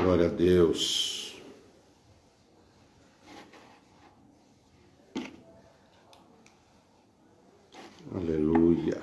Glória a Deus. Aleluia.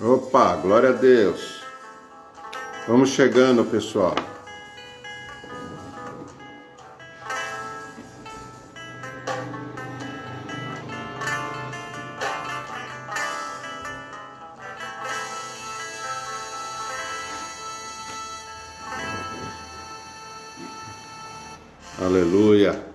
Opa, glória a Deus. Vamos chegando, pessoal. Aleluia.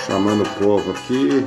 Chamando o povo aqui.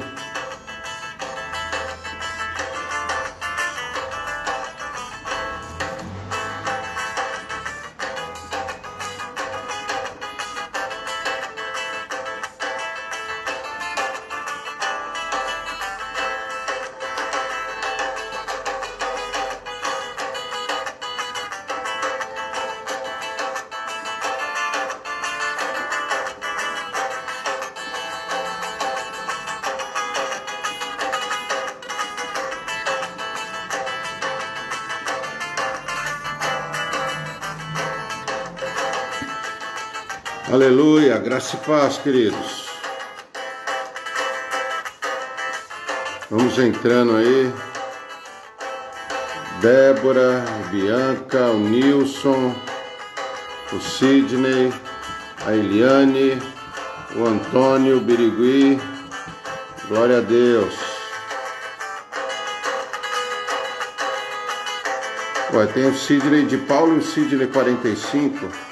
Aleluia, graça e paz, queridos. Vamos entrando aí. Débora, Bianca, o Nilson, o Sidney, a Eliane, o Antônio, o Birigui. Glória a Deus. Ué, tem o Sidney de Paulo e o Sidney 45.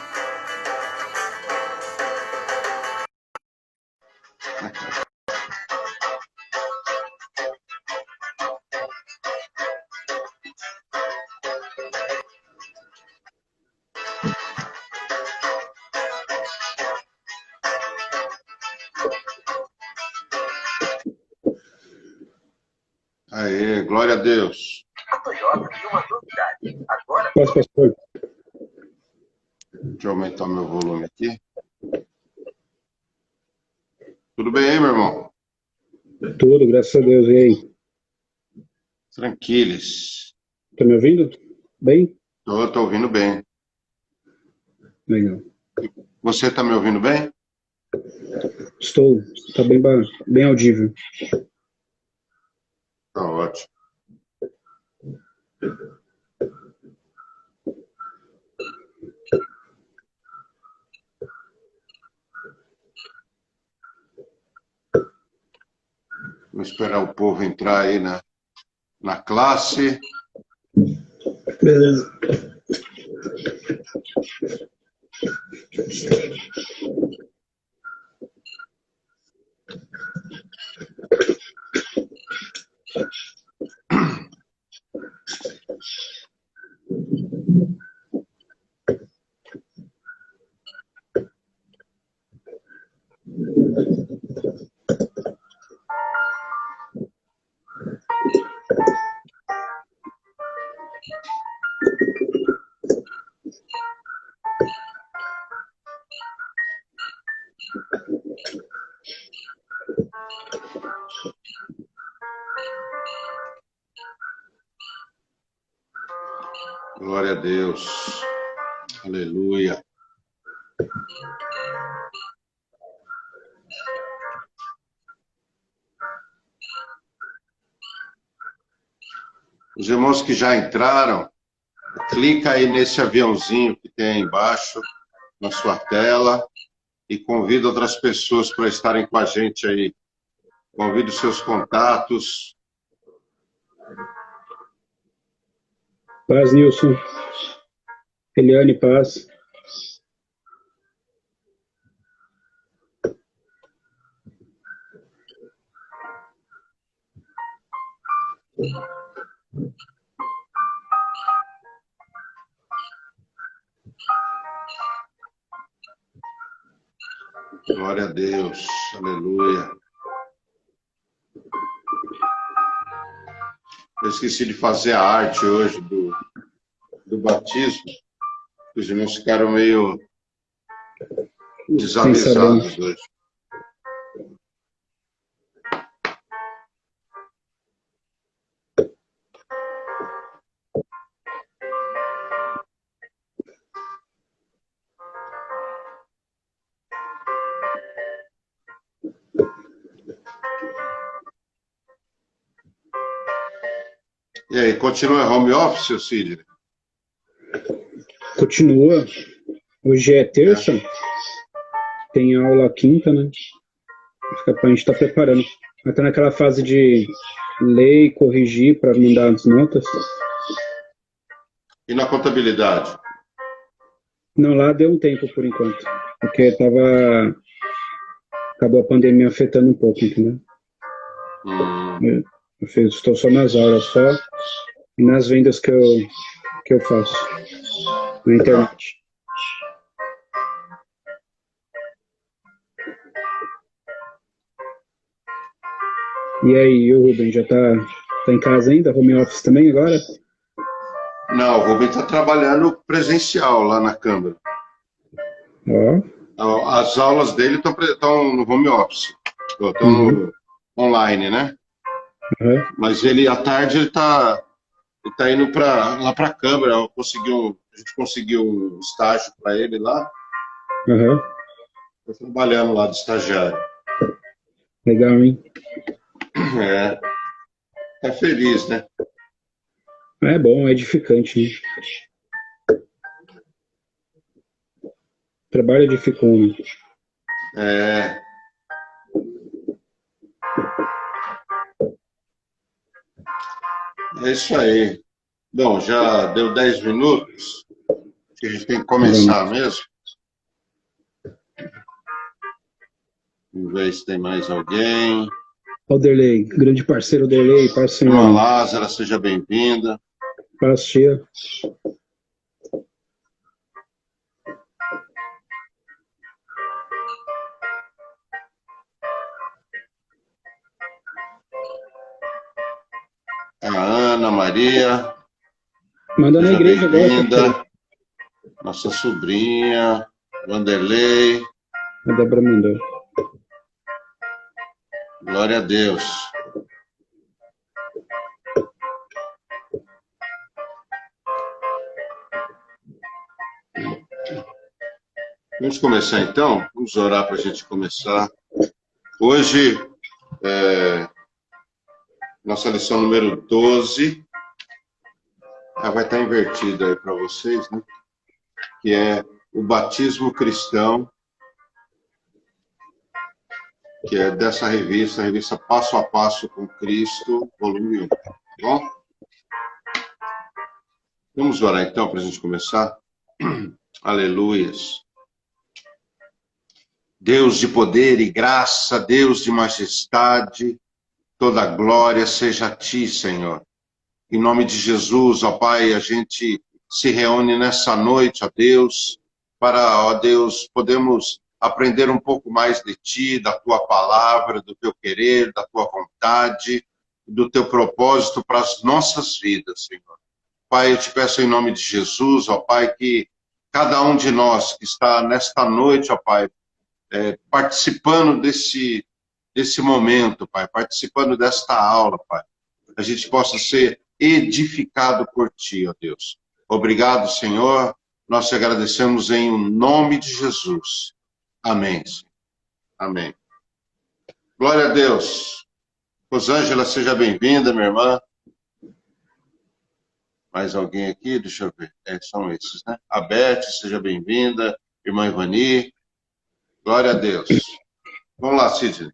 Aê, glória a Deus. A Toyota tem uma novidade. Agora... Deixa eu aumentar meu volume aqui. Tudo bem aí, meu irmão? Tudo, graças a Deus. E aí? Tranquilos. Tá me ouvindo? Bem? Tô ouvindo bem. Legal. Você tá me ouvindo bem? Estou. Tá bem audível. Tá ótimo. Vou esperar o povo entrar aí na classe. Beleza. Glória a Deus. Aleluia. Os irmãos que já entraram, clica aí nesse aviãozinho que tem aí embaixo, na sua tela, e convida outras pessoas para estarem com a gente aí. Convida os seus contatos. Paz, Nilson. Eliane, paz. Glória a Deus. Aleluia. Eu esqueci de fazer a arte hoje do batismo. Os irmãos ficaram meio desavisados hoje. E aí, continua home office, seu Cid? Continua. Hoje é terça. Tem aula quinta, né? A gente está preparando. Está naquela fase de ler e corrigir para mandar as notas. E na contabilidade? Não, lá deu um tempo por enquanto. Porque acabou a pandemia afetando um pouco, entendeu? Estou só nas aulas, só e nas vendas que eu faço na internet. E aí, o Rubem, já tá em casa ainda? Home office também agora? Não, o Rubem está trabalhando presencial lá na Câmara. As aulas dele estão no home office, estão online, né? Mas ele, à tarde, ele tá indo lá para a Câmara. A gente conseguiu um estágio para ele lá. Está trabalhando lá de estagiário. Legal, hein? Tá feliz, né? É bom, é edificante, né? Trabalho edificante. É isso aí. Bom, já deu 10 minutos. A gente tem que começar mesmo. Vamos ver se tem mais alguém. Alderley, grande parceiro Alderley, parceiro. Irmã Lázara, seja bem-vinda. Paz, tia. A Ana Maria. Manda na igreja agora. Nossa sobrinha, Vanderlei. A Débora mandou. Glória a Deus. Vamos começar então? Vamos orar para a gente começar. Hoje, nossa lição número 12. Vai estar invertida aí para vocês, né? Que é o batismo cristão, que é dessa revista, a revista Passo a Passo com Cristo, volume 1. Tá bom? Vamos orar então para a gente começar? Aleluias. Deus de poder e graça, Deus de majestade, toda glória seja a Ti, Senhor. Em nome de Jesus, ó Pai, a gente se reúne nessa noite, ó Deus, para, ó Deus, podemos aprender um pouco mais de Ti, da Tua palavra, do Teu querer, da Tua vontade, do Teu propósito para as nossas vidas, Senhor. Pai, eu te peço em nome de Jesus, ó Pai, que cada um de nós que está nesta noite, ó Pai, participando desse momento, Pai, participando desta aula, Pai, a gente possa ser edificado por Ti, ó Deus. Obrigado, Senhor. Nós te agradecemos em nome de Jesus. Amém. Amém. Glória a Deus. Rosângela, seja bem-vinda, minha irmã. Mais alguém aqui? Deixa eu ver. São esses, né? A Beth, seja bem-vinda. Irmã Ivani. Glória a Deus. Vamos lá, Sidney.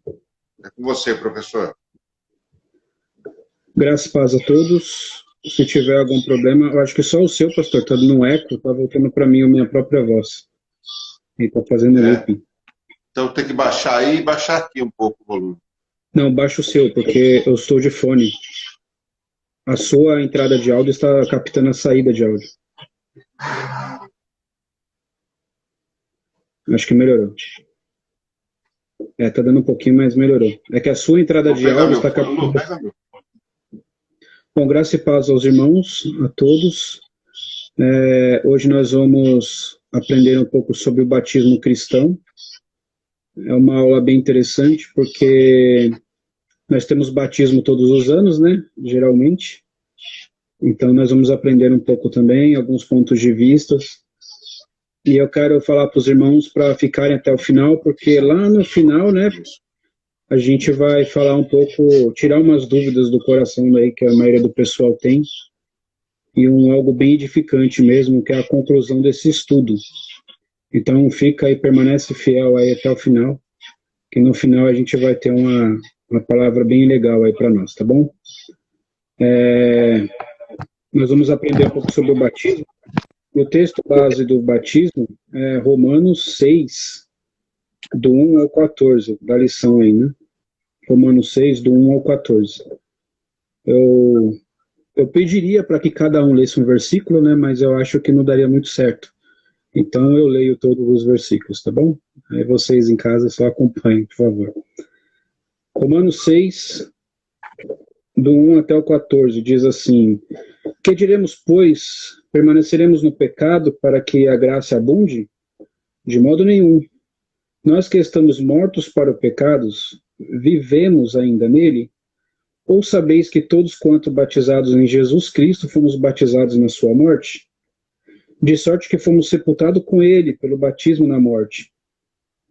É com você, professor. Graças e paz a todos. Se tiver algum problema, eu acho que só o seu, pastor, está dando um eco, está voltando para mim a minha própria voz. Ele está fazendo looping. Então tem que baixar aí e baixar aqui um pouco o volume. Não, baixa o seu, porque eu estou de fone. A sua entrada de áudio está captando a saída de áudio. Acho que melhorou. Tá dando um pouquinho, mas melhorou. É que a sua entrada de áudio está captando... Bom, graça e paz aos irmãos, a todos. Hoje nós vamos aprender um pouco sobre o batismo cristão. É uma aula bem interessante, porque nós temos batismo todos os anos, né? Geralmente. Então nós vamos aprender um pouco também, alguns pontos de vista. E eu quero falar para os irmãos para ficarem até o final, porque lá no final, né, a gente vai falar um pouco, tirar umas dúvidas do coração aí que a maioria do pessoal tem, e algo bem edificante mesmo, que é a conclusão desse estudo. Então fica aí, permanece fiel aí até o final, que no final a gente vai ter uma palavra bem legal aí para nós, tá bom? Nós vamos aprender um pouco sobre o batismo. O texto base do batismo é Romanos 6, do 1 ao 14, da lição aí, né? Romanos 6, do 1 ao 14. Eu pediria para que cada um lesse um versículo, né? Mas eu acho que não daria muito certo. Então eu leio todos os versículos, tá bom? Aí vocês em casa só acompanhem, por favor. Romanos 6, do 1 até o 14, diz assim: que diremos, pois, permaneceremos no pecado para que a graça abunde? De modo nenhum. Nós que estamos mortos para o pecado, vivemos ainda nele? Ou sabeis que todos quanto batizados em Jesus Cristo fomos batizados na sua morte? De sorte que fomos sepultados com ele pelo batismo na morte,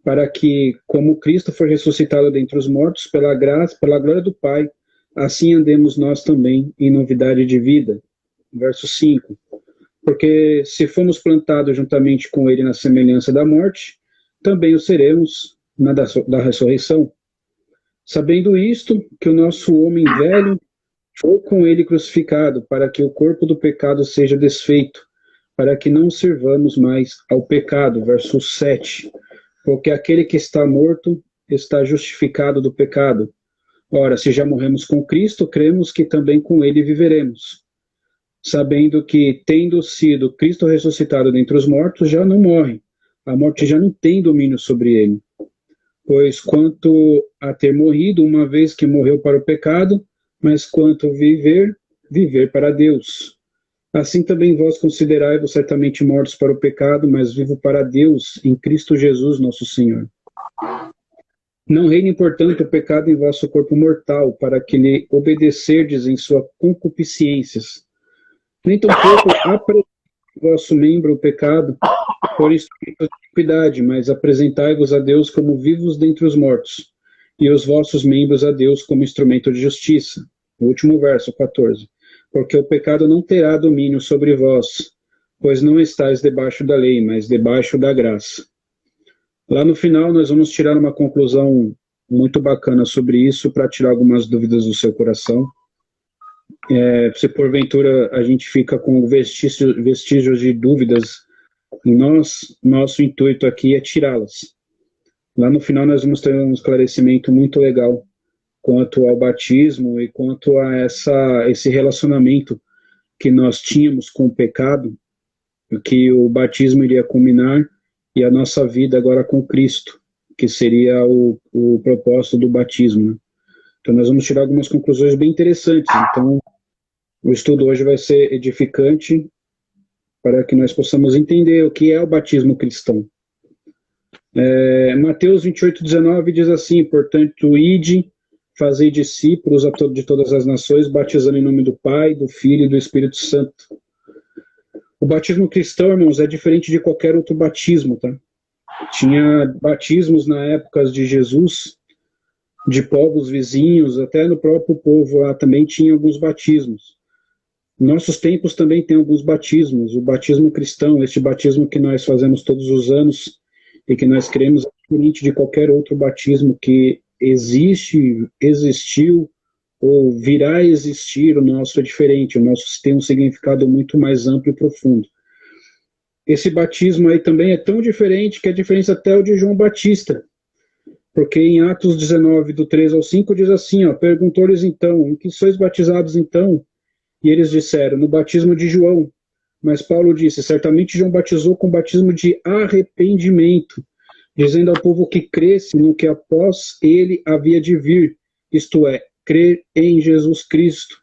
para que, como Cristo foi ressuscitado dentre os mortos pela graça, pela glória do Pai, assim andemos nós também em novidade de vida. Verso 5. Porque se fomos plantados juntamente com ele na semelhança da morte, também o seremos na da ressurreição. Sabendo isto, que o nosso homem velho foi com ele crucificado, para que o corpo do pecado seja desfeito, para que não sirvamos mais ao pecado. Verso 7. Porque aquele que está morto está justificado do pecado. Ora, se já morremos com Cristo, cremos que também com ele viveremos, sabendo que, tendo sido Cristo ressuscitado dentre os mortos, já não morre. A morte já não tem domínio sobre ele. Pois quanto a ter morrido, uma vez que morreu para o pecado, mas quanto viver, viver para Deus. Assim também vós considerai-vos certamente mortos para o pecado, mas vivo para Deus em Cristo Jesus nosso Senhor. Não reine, portanto, o pecado em vosso corpo mortal, para que lhe obedecerdes em suas concupiscências. Nem tampouco apresentai vosso membro o pecado por instrumento de iniquidade, mas apresentai-vos a Deus como vivos dentre os mortos, e os vossos membros a Deus como instrumento de justiça. O último verso, 14. Porque o pecado não terá domínio sobre vós, pois não estáis debaixo da lei, mas debaixo da graça. Lá no final nós vamos tirar uma conclusão muito bacana sobre isso, para tirar algumas dúvidas do seu coração. Se porventura a gente fica com vestígios de dúvidas em nós, nosso intuito aqui é tirá-las. Lá no final nós vamos ter um esclarecimento muito legal quanto ao batismo e quanto a esse relacionamento que nós tínhamos com o pecado, que o batismo iria culminar, e a nossa vida agora com Cristo, que seria o propósito do batismo, né? Então nós vamos tirar algumas conclusões bem interessantes. Então o estudo hoje vai ser edificante para que nós possamos entender o que é o batismo cristão. Mateus 28:19 diz assim: portanto, ide, fazei discípulos de todas as nações, batizando em nome do Pai, do Filho e do Espírito Santo. O batismo cristão, irmãos, é diferente de qualquer outro batismo, tá? Tinha batismos na época de Jesus, de povos vizinhos, até no próprio povo lá também tinha alguns batismos. Nossos tempos também tem alguns batismos. O batismo cristão, este batismo que nós fazemos todos os anos e que nós cremos é diferente de qualquer outro batismo que existe, existiu ou virá a existir. O nosso é diferente, o nosso tem um significado muito mais amplo e profundo. Esse batismo aí também é tão diferente que é diferente até o de João Batista, porque em Atos 19, do 3 ao 5, diz assim, ó, perguntou-lhes então, em que sois batizados então? E eles disseram, no batismo de João. Mas Paulo disse, certamente João batizou com batismo de arrependimento, dizendo ao povo que cresce no que após ele havia de vir, isto é, crer em Jesus Cristo.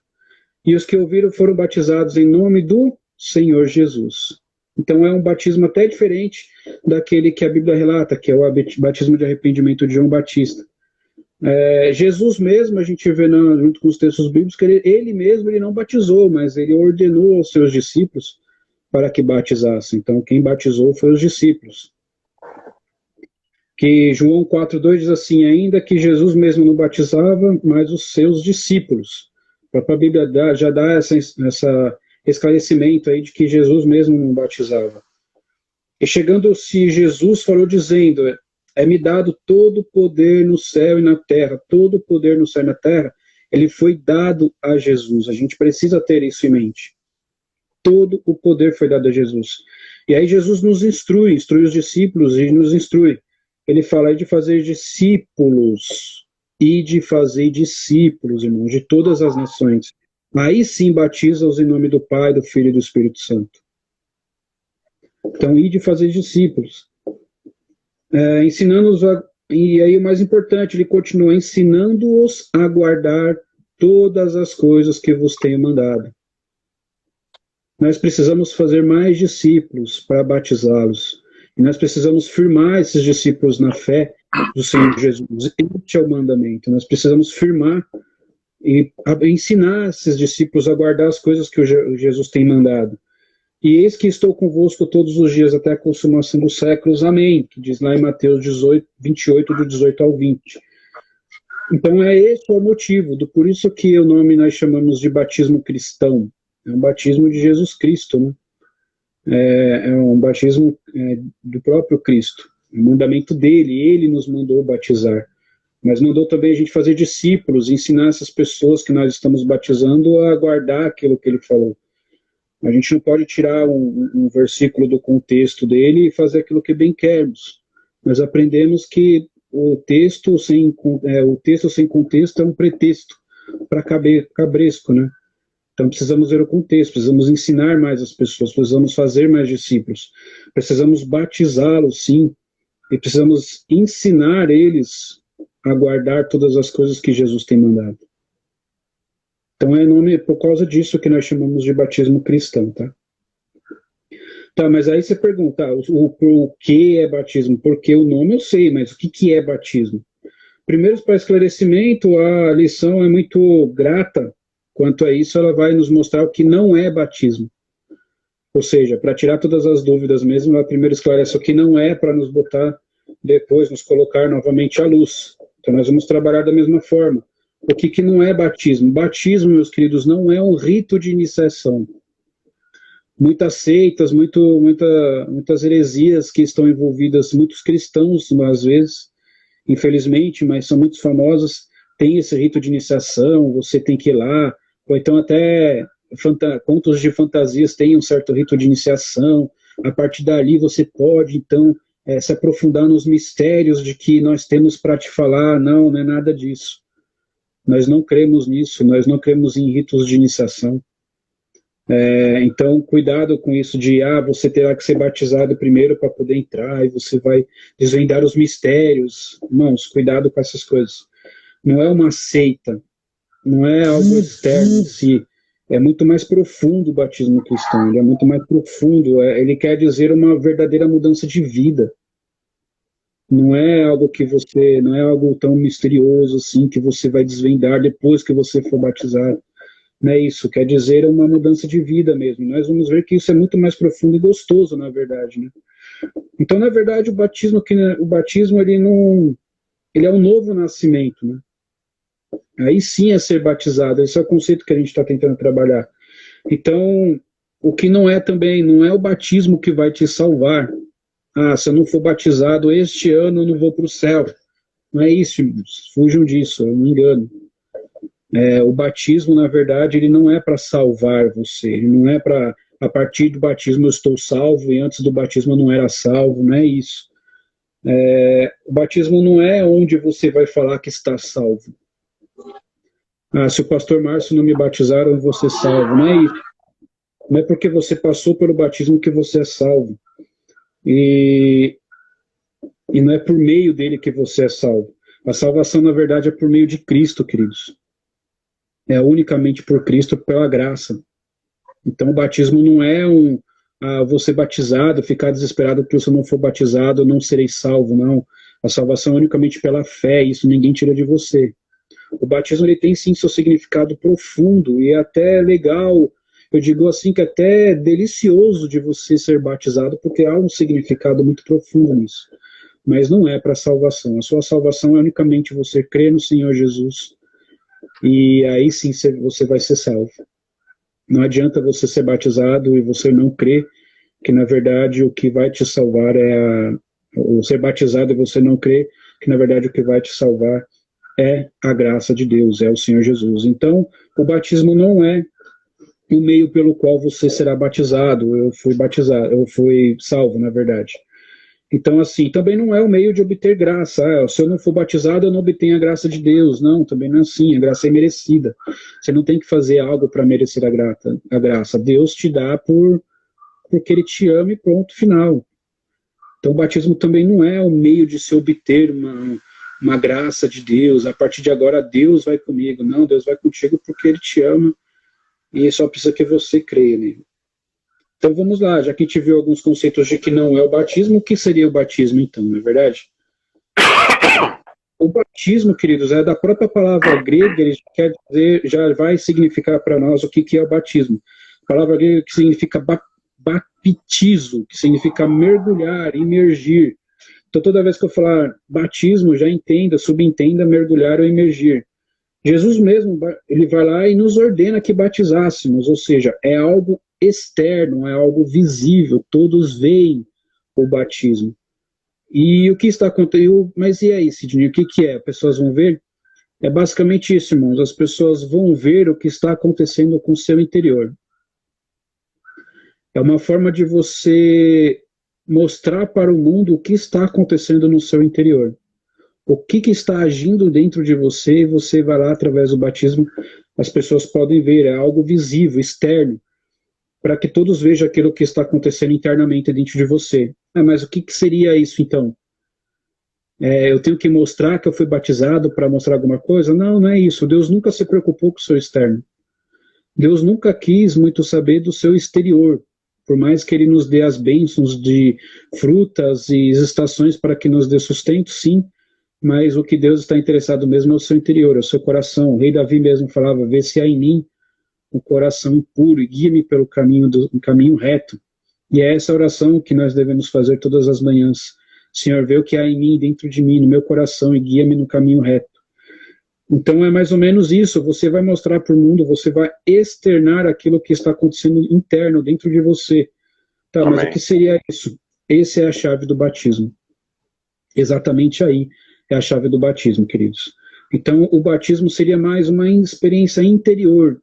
E os que ouviram foram batizados em nome do Senhor Jesus. Então é um batismo até diferente daquele que a Bíblia relata, que é o batismo de arrependimento de João Batista. Jesus mesmo, a gente vê junto com os textos bíblicos, que ele mesmo ele não batizou, mas ele ordenou aos seus discípulos para que batizassem. Então quem batizou foram os discípulos. Que João 4,2 diz assim, ainda que Jesus mesmo não batizava, mas os seus discípulos. A Bíblia já dá esse esclarecimento aí de que Jesus mesmo não batizava. E chegando-se Jesus falou dizendo, é-me dado todo o poder no céu e na terra, todo o poder no céu e na terra, ele foi dado a Jesus. A gente precisa ter isso em mente. Todo o poder foi dado a Jesus. E aí Jesus nos instrui os discípulos e nos instrui. Ele fala aí de fazer discípulos, irmãos, de todas as nações. Aí sim batiza-os em nome do Pai, do Filho e do Espírito Santo. Então, de fazer discípulos. Ensinando-os e aí o mais importante, ele continua ensinando-os a guardar todas as coisas que vos tenho mandado. Nós precisamos fazer mais discípulos para batizá-los. E nós precisamos firmar esses discípulos na fé do Senhor Jesus. Este é o mandamento. Nós precisamos firmar e ensinar esses discípulos a guardar as coisas que o Jesus tem mandado. E eis que estou convosco todos os dias até a consumação dos séculos. Amém. Que diz lá em Mateus 28, do 18 ao 20. Então esse o motivo, por isso que o nome nós chamamos de batismo cristão. É um batismo de Jesus Cristo, né? É um batismo do próprio Cristo. É um mandamento dele, ele nos mandou batizar. Mas mandou também a gente fazer discípulos, ensinar essas pessoas que nós estamos batizando a guardar aquilo que ele falou. A gente não pode tirar um versículo do contexto dele e fazer aquilo que bem queremos. Nós aprendemos que o texto sem contexto é um pretexto para cabresco, né? Então precisamos ver o contexto, precisamos ensinar mais as pessoas, precisamos fazer mais discípulos, precisamos batizá-los, sim, e precisamos ensinar eles a guardar todas as coisas que Jesus tem mandado. Então é por causa disso que nós chamamos de batismo cristão, tá? Tá, mas aí você pergunta, o que é batismo? Porque o nome eu sei, mas o que é batismo? Primeiro, para esclarecimento, a lição é muito grata. Quanto a isso, ela vai nos mostrar o que não é batismo. Ou seja, para tirar todas as dúvidas mesmo, ela primeiro esclarece o que não é, para nos botar depois, nos colocar novamente à luz. Então nós vamos trabalhar da mesma forma. O que não é batismo? Batismo, meus queridos, não é um rito de iniciação. Muitas seitas, muitas heresias que estão envolvidas, muitos cristãos, às vezes, infelizmente, mas são muito famosas, tem esse rito de iniciação, você tem que ir lá, ou então até contos de fantasias têm um certo rito de iniciação, a partir dali você pode, então, se aprofundar nos mistérios de que nós temos para te falar. Não é nada disso. Nós não cremos nisso, nós não cremos em ritos de iniciação. Então, cuidado com isso de, você terá que ser batizado primeiro para poder entrar, e você vai desvendar os mistérios. Irmãos, cuidado com essas coisas. Não é uma seita, não é algo externo em si, é muito mais profundo o batismo cristão, ele é muito mais profundo, ele quer dizer uma verdadeira mudança de vida. Não é algo não é algo tão misterioso assim, que você vai desvendar depois que você for batizado. Né, isso quer dizer uma mudança de vida mesmo. Nós vamos ver que isso é muito mais profundo e gostoso, na verdade, né? Então, na verdade, o batismo ele não, ele é um novo nascimento, né? Aí sim é ser batizado. Esse é o conceito que a gente está tentando trabalhar. Então, o que não é também, não é o batismo que vai te salvar. Ah, se eu não for batizado este ano, eu não vou para o céu. Não é isso, irmãos. Fujam disso, eu me engano. O batismo, na verdade, ele não é para salvar você. Ele não é para, a partir do batismo eu estou salvo e antes do batismo eu não era salvo. Não é isso. O batismo não é onde você vai falar que está salvo. Ah, se o pastor Márcio não me batizar, eu vou ser salvo. Não é isso. Não é porque você passou pelo batismo que você é salvo. E não é por meio dele que você é salvo. A salvação, na verdade, é por meio de Cristo, queridos. É unicamente por Cristo, pela graça. Então, o batismo não é você batizado, ficar desesperado porque se eu não for batizado, eu não serei salvo, não. A salvação é unicamente pela fé, isso ninguém tira de você. O batismo, ele tem sim seu significado profundo e até legal, eu digo assim, que até delicioso de você ser batizado, porque há um significado muito profundo nisso. Mas não é para salvação. A sua salvação é unicamente você crer no Senhor Jesus e aí sim você vai ser salvo. Não adianta você ser batizado e você não crer que, na verdade, o que vai te salvar ou ser batizado e você não crer que, na verdade, o que vai te salvar é a graça de Deus, é o Senhor Jesus. Então, o batismo não é o meio pelo qual você será batizado, eu fui salvo, na verdade. Então, assim, também não é o meio de obter graça. Se eu não for batizado, eu não obtenho a graça de Deus. Não, também não é assim. A graça é merecida. Você não tem que fazer algo para merecer a graça. Deus te dá porque Ele te ama e pronto, final. Então, o batismo também não é o meio de se obter uma graça de Deus. A partir de agora, Deus vai comigo. Não, Deus vai contigo porque Ele te ama e só precisa que você creia nele. Então vamos lá, já que a gente viu alguns conceitos de que não é o batismo, o que seria o batismo então, não é verdade? O batismo, queridos, é da própria palavra grega, ele quer dizer, já vai significar para nós o que é o batismo. A palavra grega que significa baptizo, que significa mergulhar, imergir. Então toda vez que eu falar batismo, já entenda, subentenda mergulhar ou imergir. Jesus mesmo, ele vai lá e nos ordena que batizássemos, ou seja, é algo externo, é algo visível, todos veem o batismo. E o que está acontecendo? Mas e aí, Sidney, o que é? As pessoas vão ver? É basicamente isso, irmãos, as pessoas vão ver o que está acontecendo com o seu interior. É uma forma de você mostrar para o mundo o que está acontecendo no seu interior. O que está agindo dentro de você e você vai lá através do batismo, as pessoas podem ver, é algo visível, externo, para que todos vejam aquilo que está acontecendo internamente dentro de você. Mas o que seria isso então? Eu tenho que mostrar que eu fui batizado para mostrar alguma coisa? Não, não é isso. Deus nunca se preocupou com o seu externo. Deus nunca quis muito saber do seu exterior, por mais que Ele nos dê as bênçãos de frutas e estações para que nos dê sustento, sim, mas o que Deus está interessado mesmo é o seu interior, é o seu coração. O rei Davi mesmo falava, vê se há em mim um coração impuro e guia-me pelo caminho reto. E é essa oração que nós devemos fazer todas as manhãs. Senhor, vê o que há em mim, dentro de mim, no meu coração e guia-me no caminho reto. Então é mais ou menos isso, você vai mostrar para o mundo, você vai externar aquilo que está acontecendo interno, dentro de você. Tá, Amém. Mas o que seria isso? Essa é a chave do batismo. Exatamente aí é a chave do batismo, queridos. Então o batismo seria mais uma experiência interior.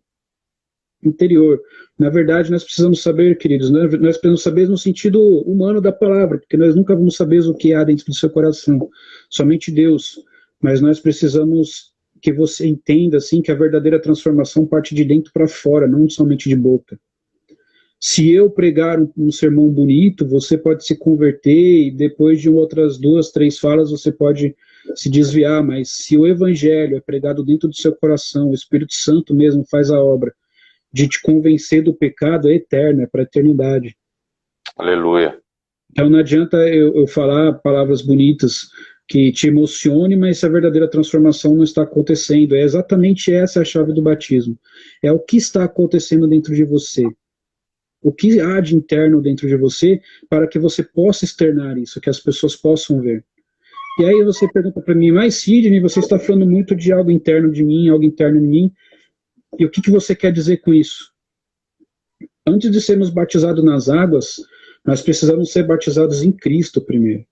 Na verdade, nós precisamos saber, queridos, nós precisamos saber no sentido humano da palavra, porque nós nunca vamos saber o que há dentro do seu coração, somente Deus. Mas nós precisamos que você entenda, assim, que a verdadeira transformação parte de dentro para fora, não somente de boca. Se eu pregar um sermão bonito, você pode se converter e depois de outras 2, 3 falas você pode se desviar, mas se o evangelho é pregado dentro do seu coração, o Espírito Santo mesmo faz a obra de te convencer do pecado, é eterno, é para a eternidade. Aleluia. Então não adianta eu falar palavras bonitas que te emocione, mas se a verdadeira transformação não está acontecendo. É exatamente essa a chave do batismo. É o que está acontecendo dentro de você. O que há de interno dentro de você para que você possa externar isso, que as pessoas possam ver. E aí você pergunta para mim, mas Sidney, você está falando muito de algo interno de mim, algo interno em mim, e o que você quer dizer com isso? Antes de sermos batizados nas águas, nós precisamos ser batizados em Cristo primeiro.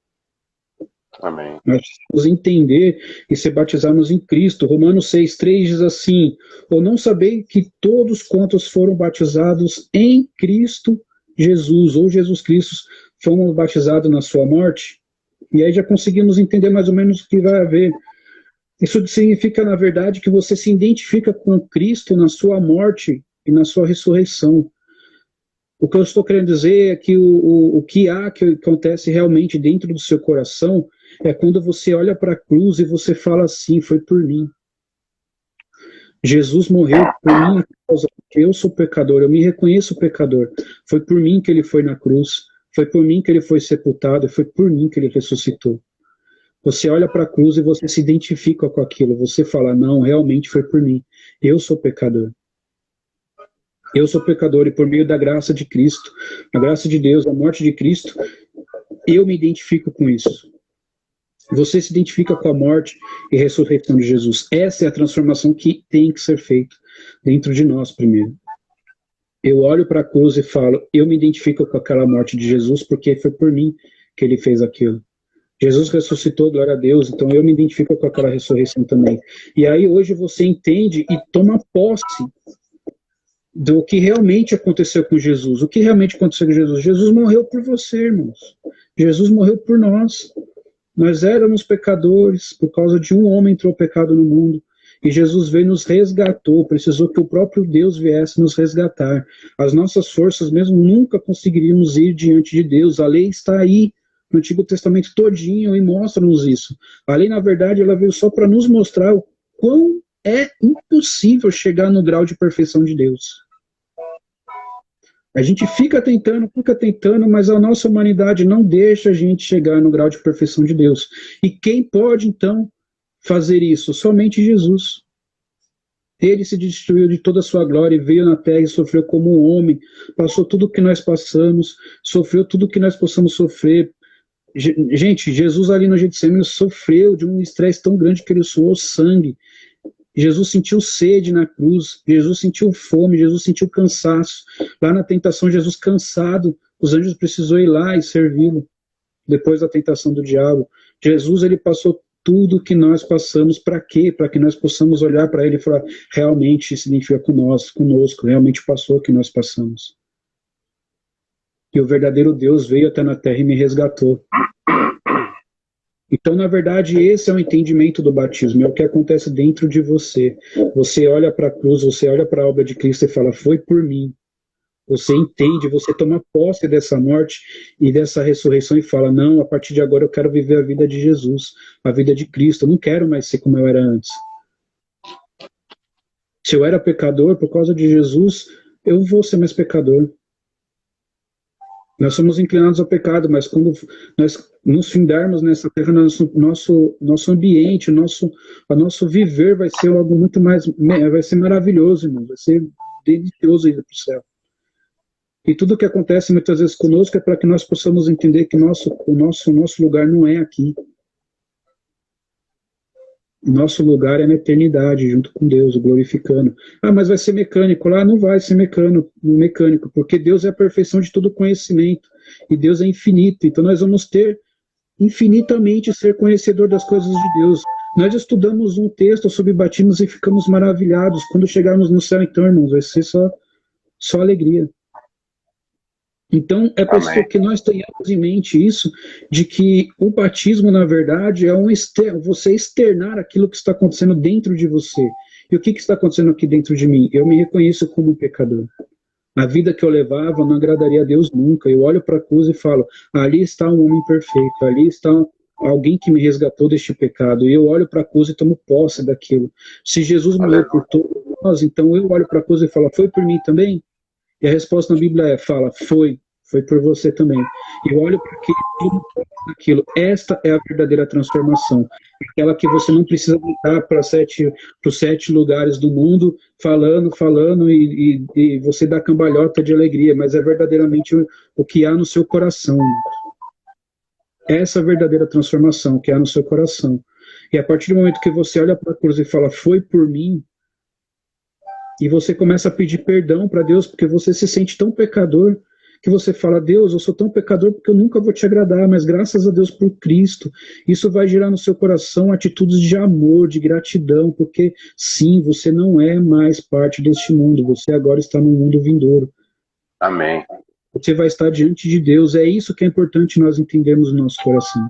Amém. Nós precisamos entender e ser batizados em Cristo. Romanos 6,3 diz assim, ou não sabei que todos quantos foram batizados em Cristo Jesus, ou Jesus Cristo, fomos batizados na sua morte? E aí já conseguimos entender mais ou menos o que vai haver. Isso significa, na verdade, que você se identifica com Cristo na sua morte e na sua ressurreição. O que eu estou querendo dizer é que o que acontece realmente dentro do seu coração é quando você olha para a cruz e você fala assim, foi por mim. Jesus morreu por minha causa, porque eu sou pecador, eu me reconheço pecador. Foi por mim que ele foi na cruz, foi por mim que ele foi sepultado, foi por mim que ele ressuscitou. Você olha para a cruz e você se identifica com aquilo, você fala, não, realmente foi por mim, eu sou pecador. Eu sou pecador e por meio da graça de Cristo, a graça de Deus, a morte de Cristo, eu me identifico com isso. Você se identifica com a morte e ressurreição de Jesus. Essa é a transformação que tem que ser feita dentro de nós primeiro. Eu olho para a cruz e falo, eu me identifico com aquela morte de Jesus porque foi por mim que ele fez aquilo. Jesus ressuscitou, glória a Deus, então eu me identifico com aquela ressurreição também. E aí hoje você entende e toma posse do que realmente aconteceu com Jesus. O que realmente aconteceu com Jesus? Jesus morreu por você, irmãos. Jesus morreu por nós. Nós éramos pecadores, por causa de um homem entrou o pecado no mundo. E Jesus veio e nos resgatou, precisou que o próprio Deus viesse nos resgatar. As nossas forças mesmo nunca conseguiríamos ir diante de Deus. A lei está aí, no Antigo Testamento todinho, e mostra-nos isso. A lei, na verdade, ela veio só para nos mostrar o quão é impossível chegar no grau de perfeição de Deus. A gente fica tentando, mas a nossa humanidade não deixa a gente chegar no grau de perfeição de Deus. E quem pode, então, fazer isso? Somente Jesus. Ele se destruiu de toda a sua glória e veio na terra e sofreu como um homem, passou tudo o que nós passamos, sofreu tudo o que nós possamos sofrer. Gente, Jesus ali no Getsemane sofreu de um estresse tão grande que ele suou sangue. Jesus sentiu sede na cruz, Jesus sentiu fome, Jesus sentiu cansaço. Lá na tentação, Jesus cansado, os anjos precisou ir lá e servi-lo, depois da tentação do diabo. Jesus, ele passou tudo que nós passamos, para quê? Para que nós possamos olhar para ele e falar, realmente se identifica conosco, realmente passou o que nós passamos. E o verdadeiro Deus veio até na terra e me resgatou. Então, na verdade, esse é o entendimento do batismo, é o que acontece dentro de você. Você olha para a cruz, você olha para a obra de Cristo e fala, foi por mim. Você entende, você toma posse dessa morte e dessa ressurreição e fala, não, a partir de agora eu quero viver a vida de Jesus, a vida de Cristo, eu não quero mais ser como eu era antes. Se eu era pecador, por causa de Jesus, eu vou ser mais pecador. Nós somos inclinados ao pecado, mas quando nós nos findarmos nessa terra, nosso ambiente, o nosso viver vai ser algo muito mais, vai ser maravilhoso, irmão, vai ser delicioso ir para o céu. E tudo o que acontece muitas vezes conosco é para que nós possamos entender que o nosso lugar não é aqui. Nosso lugar é na eternidade, junto com Deus, glorificando. Ah, mas vai ser mecânico lá? Não vai ser mecânico, porque Deus é a perfeição de todo conhecimento, e Deus é infinito, então nós vamos ter infinitamente ser conhecedor das coisas de Deus. Nós estudamos um texto sobre batismos e ficamos maravilhados. Quando chegarmos no céu, então, irmãos, vai ser só alegria. Então, é preciso que nós tenhamos em mente isso, de que o batismo, na verdade, é você externar aquilo que está acontecendo dentro de você. E o que está acontecendo aqui dentro de mim? Eu me reconheço como um pecador. A vida que eu levava não agradaria a Deus nunca. Eu olho para a cruz e falo, ali está um homem perfeito, ali está alguém que me resgatou deste pecado. E eu olho para a cruz e tomo posse daquilo. Se Jesus morreu por todos nós, então eu olho para a cruz e falo, foi por mim também? E a resposta na Bíblia fala, foi foi por você também. E olho para aquilo. Esta é a verdadeira transformação. Aquela que você não precisa voltar para os 7 lugares do mundo, falando, e você dá cambalhota de alegria, mas é verdadeiramente o que há no seu coração. Essa verdadeira transformação que há no seu coração. E a partir do momento que você olha para a cruz e fala, foi por mim, e você começa a pedir perdão para Deus, porque você se sente tão pecador, que você fala, Deus, eu sou tão pecador porque eu nunca vou te agradar, mas graças a Deus por Cristo, isso vai gerar no seu coração atitudes de amor, de gratidão, porque sim, você não é mais parte deste mundo, você agora está no mundo vindouro. Amém. Você vai estar diante de Deus, é isso que é importante nós entendermos no nosso coração.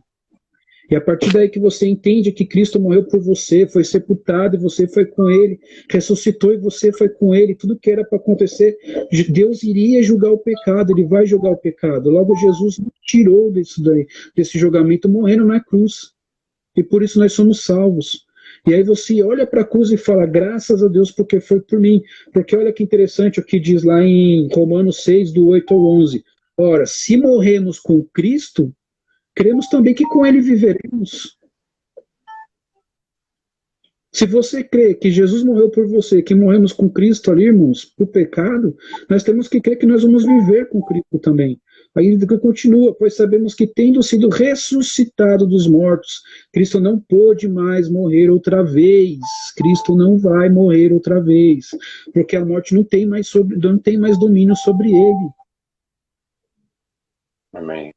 E a partir daí que você entende que Cristo morreu por você, foi sepultado e você foi com Ele, ressuscitou e você foi com Ele, tudo que era para acontecer, Deus iria julgar o pecado, Ele vai julgar o pecado. Logo, Jesus nos tirou desse julgamento morrendo na cruz. E por isso nós somos salvos. E aí você olha para a cruz e fala, graças a Deus, porque foi por mim. Porque olha que interessante o que diz lá em Romanos 6, do 8 ao 11. Ora, se morremos com Cristo, cremos também que com Ele viveremos. Se você crê que Jesus morreu por você, que morremos com Cristo ali, irmãos, por pecado, nós temos que crer que nós vamos viver com Cristo também. Aí continua, pois sabemos que tendo sido ressuscitado dos mortos, Cristo não pôde mais morrer outra vez. Cristo não vai morrer outra vez, porque a morte não tem mais domínio sobre ele. Amém.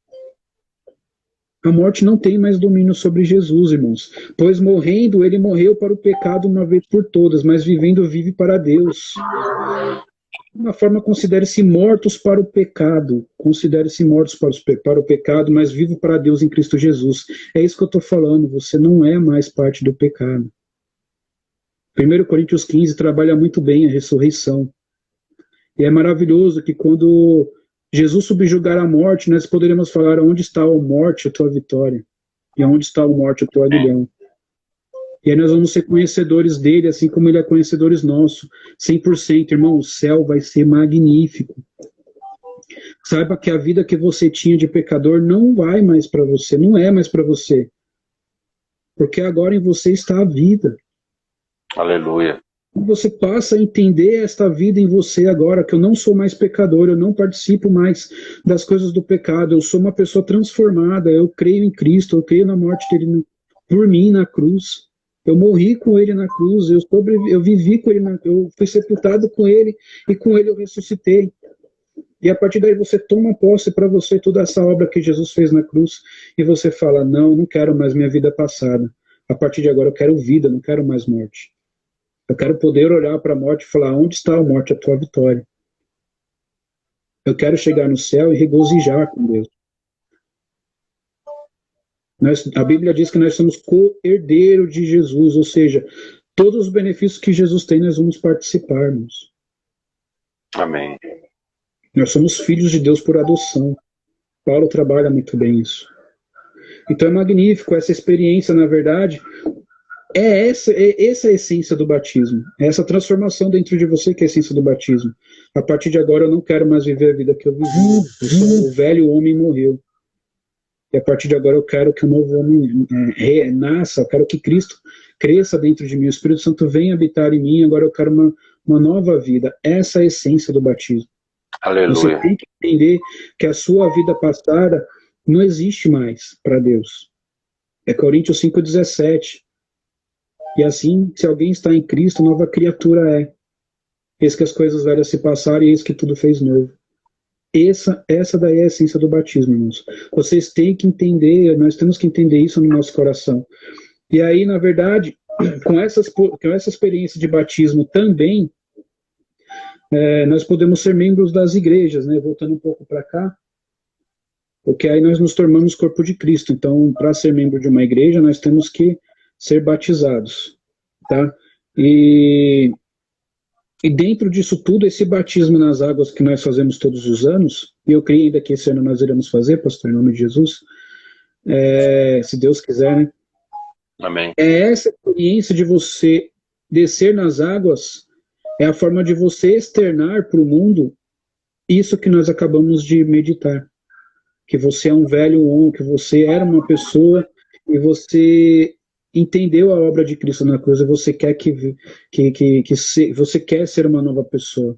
A morte não tem mais domínio sobre Jesus, irmãos. Pois morrendo, ele morreu para o pecado uma vez por todas, mas vivendo vive para Deus. De uma forma, considere-se mortos para o pecado. Considere-se mortos para o pecado, mas vivo para Deus em Cristo Jesus. É isso que eu estou falando. Você não é mais parte do pecado. 1 Coríntios 15 trabalha muito bem a ressurreição. E é maravilhoso que quando Jesus subjugar a morte, nós poderemos falar, onde está a morte, a tua vitória? E onde está a morte, a tua aguilhão? E aí nós vamos ser conhecedores dele, assim como ele é conhecedores nossos. 100%, irmão, o céu vai ser magnífico. Saiba que a vida que você tinha de pecador não vai mais para você, não é mais para você. Porque agora em você está a vida. Aleluia. Você passa a entender esta vida em você agora, que eu não sou mais pecador, eu não participo mais das coisas do pecado, eu sou uma pessoa transformada, eu creio em Cristo, eu creio na morte dele por mim na cruz, eu morri com ele na cruz, eu vivi com ele, eu fui sepultado com ele e com ele eu ressuscitei. E a partir daí você toma posse para você toda essa obra que Jesus fez na cruz e você fala, não quero mais minha vida passada, a partir de agora eu quero vida, não quero mais morte. Eu quero poder olhar para a morte e falar, onde está a morte, a tua vitória? Eu quero chegar no céu e regozijar com Deus. A Bíblia diz que nós somos co-herdeiros de Jesus, ou seja, todos os benefícios que Jesus tem, nós vamos participar, irmãos. Amém. Nós somos filhos de Deus por adoção. Paulo trabalha muito bem isso. Então é magnífico essa experiência, na verdade. Essa a essência do batismo. É essa transformação dentro de você que é a essência do batismo. A partir de agora eu não quero mais viver a vida que eu vivi. O velho homem morreu. E a partir de agora eu quero que o novo homem renasça, eu quero que Cristo cresça dentro de mim, o Espírito Santo venha habitar em mim, agora eu quero uma nova vida. Essa é a essência do batismo. Aleluia. Você tem que entender que a sua vida passada não existe mais para Deus. É Coríntios 5,17. E assim, se alguém está em Cristo, nova criatura é. Eis que as coisas velhas se passaram e eis que tudo fez novo. Essa daí é a essência do batismo, irmãos. Vocês têm que entender, nós temos que entender isso no nosso coração. E aí, na verdade, com essa experiência de batismo também, nós podemos ser membros das igrejas, né? Voltando um pouco para cá, porque aí nós nos tornamos corpo de Cristo. Então, para ser membro de uma igreja, nós temos que ser batizados, tá? E dentro disso tudo, esse batismo nas águas que nós fazemos todos os anos, e eu creio ainda que esse ano nós iremos fazer, pastor, em nome de Jesus, se Deus quiser, né? Amém. Essa experiência de você descer nas águas, é a forma de você externar para o mundo isso que nós acabamos de meditar. Que você é um velho homem, que você era uma pessoa e você entendeu a obra de Cristo na cruz e você quer você quer ser uma nova pessoa.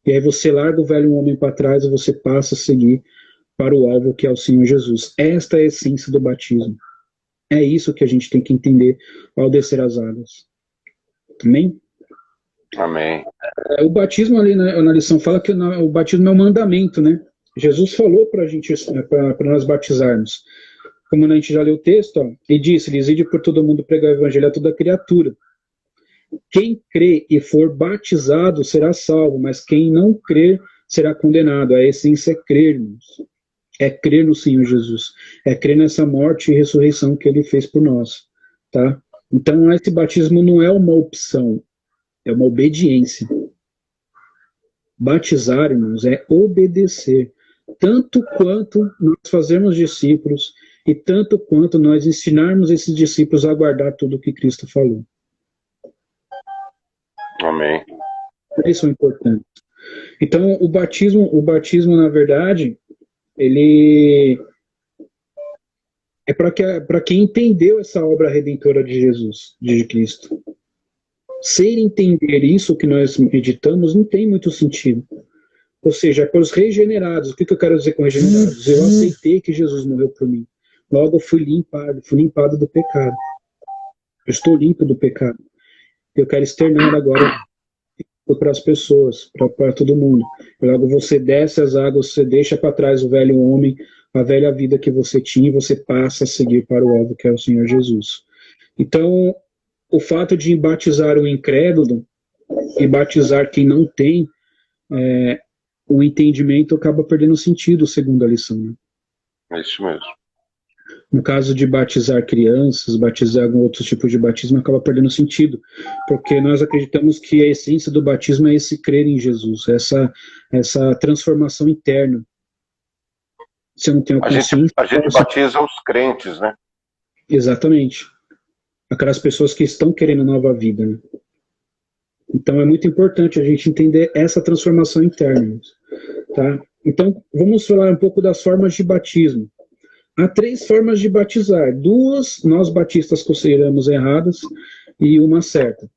E aí você larga o velho homem para trás e você passa a seguir para o alvo que é o Senhor Jesus. Esta é a essência do batismo. É isso que a gente tem que entender ao descer as águas. Amém? Amém. O batismo ali na lição fala que o batismo é um mandamento, né? Jesus falou para a gente, para nós batizarmos. Como a gente já leu o texto, ó, e disse-lhes: ide por todo mundo pregar o evangelho a toda criatura. Quem crê e for batizado será salvo, mas quem não crer será condenado. A essência é crer, irmãos. É crer no Senhor Jesus. É crer nessa morte e ressurreição que Ele fez por nós. Tá? Então, esse batismo não é uma opção, é uma obediência. Batizar, irmãos, é obedecer. Tanto quanto nós fazemos discípulos e tanto quanto nós ensinarmos esses discípulos a guardar tudo o que Cristo falou. Amém. Isso é importante. Então, o batismo, na verdade, ele é para quem entendeu essa obra redentora de Jesus, de Cristo. Sem entender isso que nós meditamos, não tem muito sentido. Ou seja, é para os regenerados. O que eu quero dizer com regenerados? Eu aceitei que Jesus morreu por mim. Logo eu fui limpado do pecado. Eu estou limpo do pecado. Eu quero externar agora para as pessoas, para todo mundo. Logo você desce as águas, você deixa para trás o velho homem, a velha vida que você tinha, e você passa a seguir para o alvo que é o Senhor Jesus. Então, o fato de batizar o incrédulo e batizar quem não tem o entendimento acaba perdendo sentido, segundo a lição. Né? É isso mesmo. No caso de batizar crianças, batizar algum outro tipo de batismo, acaba perdendo sentido, porque nós acreditamos que a essência do batismo é esse crer em Jesus, essa transformação interna. Se eu não tenho consciência... A gente batiza os crentes, né? Exatamente. Aquelas pessoas que estão querendo nova vida, né? Então é muito importante a gente entender essa transformação interna. Tá? Então, vamos falar um pouco das formas de batismo. Há 3 formas de batizar. 2 nós batistas consideramos erradas e uma certa.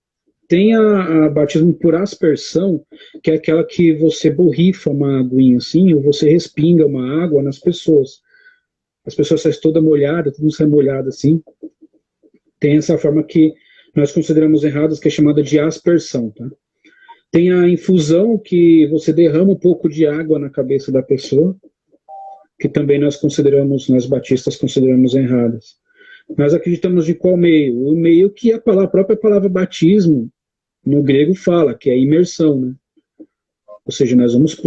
Tem a batismo por aspersão, que é aquela que você borrifa uma aguinha assim, ou você respinga uma água nas pessoas. As pessoas saem toda molhada, todo mundo sai molhado assim. Tem essa forma que nós consideramos erradas, que é chamada de aspersão. Tá? Tem a infusão, que você derrama um pouco de água na cabeça da pessoa, que também nós batistas consideramos erradas. Nós acreditamos de qual meio? O meio que a própria palavra batismo, no grego, fala, que é imersão. Né? Ou seja, nós vamos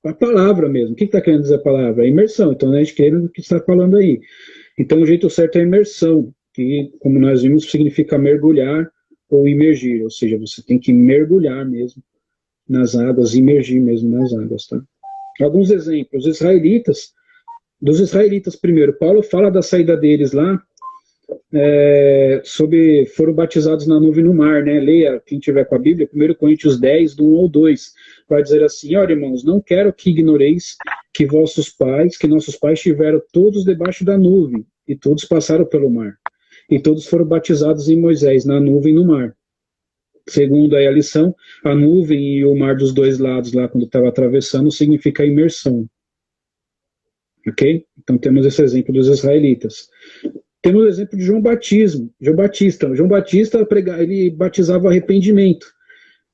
a palavra mesmo. O que está querendo dizer a palavra? É imersão. Então, a gente crê no que está falando aí. Então, o jeito certo é imersão, que, como nós vimos, significa mergulhar ou imergir. Ou seja, você tem que mergulhar mesmo nas águas, imergir mesmo nas águas. Tá? Alguns exemplos. Dos israelitas primeiro. Paulo fala da saída deles lá, foram batizados na nuvem no mar, né? Leia, quem tiver com a Bíblia, 1 Coríntios 10, do 1 ao 2, vai dizer assim: olha, irmãos, não quero que ignoreis que nossos pais estiveram todos debaixo da nuvem, e todos passaram pelo mar, e todos foram batizados em Moisés, na nuvem e no mar. Segundo aí a lição, a nuvem e o mar dos dois lados lá, quando estava atravessando, significa imersão. Ok? Então temos esse exemplo dos israelitas. Temos o exemplo de João Batista. João Batista ele batizava arrependimento.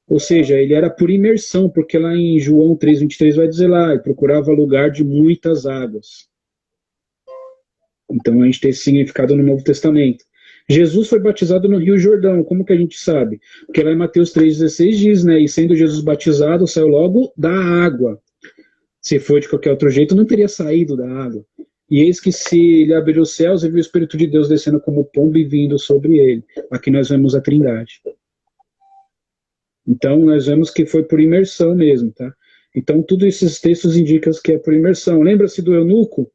Ou seja, ele era por imersão, porque lá em João 3,23 vai dizer lá, ele procurava lugar de muitas águas. Então a gente tem esse significado no Novo Testamento. Jesus foi batizado no Rio Jordão, como que a gente sabe? Porque lá em Mateus 3,16 diz, né, e sendo Jesus batizado, saiu logo da água. Se for de qualquer outro jeito, não teria saído da água. E eis que se ele abriu os céus e viu o Espírito de Deus descendo como pombo e vindo sobre ele. Aqui nós vemos a Trindade. Então nós vemos que foi por imersão mesmo, tá? Então todos esses textos indicam que é por imersão. Lembra-se do eunuco?